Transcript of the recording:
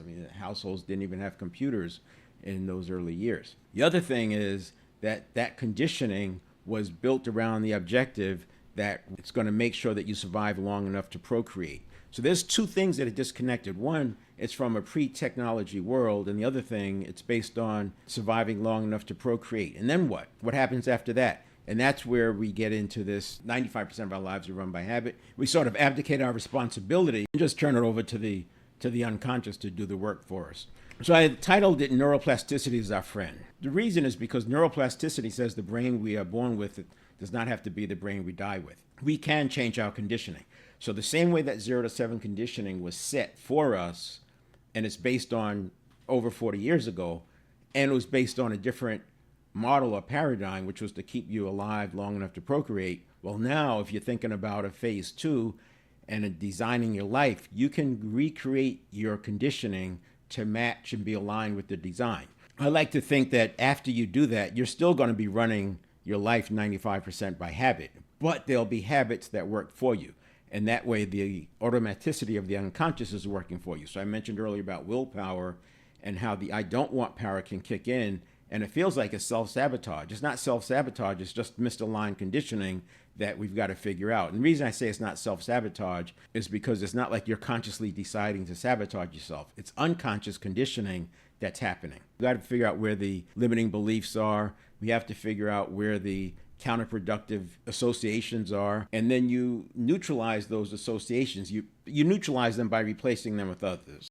I mean, households didn't even have computers in those early years. The other thing is that that conditioning was built around the objective that it's going to make sure that you survive long enough to procreate. So there's two things that are disconnected. One, it's from a pre-technology world, and the other thing, it's based on surviving long enough to procreate. And then what? What happens after that? And that's where we get into this 95% of our lives are run by habit. We sort of abdicate our responsibility and just turn it over to the unconscious to do the work for us. So I titled it Neuroplasticity is Our Friend. The reason is because neuroplasticity says the brain we are born with does not have to be the brain we die with. We can change our conditioning. So the same way that 0 to 7 conditioning was set for us, and it's based on over 40 years ago, and it was based on a different model or paradigm, which was to keep you alive long enough to procreate. Well, now, if you're thinking about a phase 2 and designing your life, you can recreate your conditioning to match and be aligned with the design. I like to think that after you do that, you're still going to be running your life 95% by habit, but there'll be habits that work for you. And that way, the automaticity of the unconscious is working for you. So I mentioned earlier about willpower and how the I don't want power can kick in, and it feels like it's self-sabotage. It's not self-sabotage, it's just misaligned conditioning that we've got to figure out. And the reason I say it's not self-sabotage is because it's not like you're consciously deciding to sabotage yourself. It's unconscious conditioning that's happening. We've got to figure out where the limiting beliefs are. We have to figure out where the counterproductive associations are, and then you neutralize those associations. You neutralize them by replacing them with others.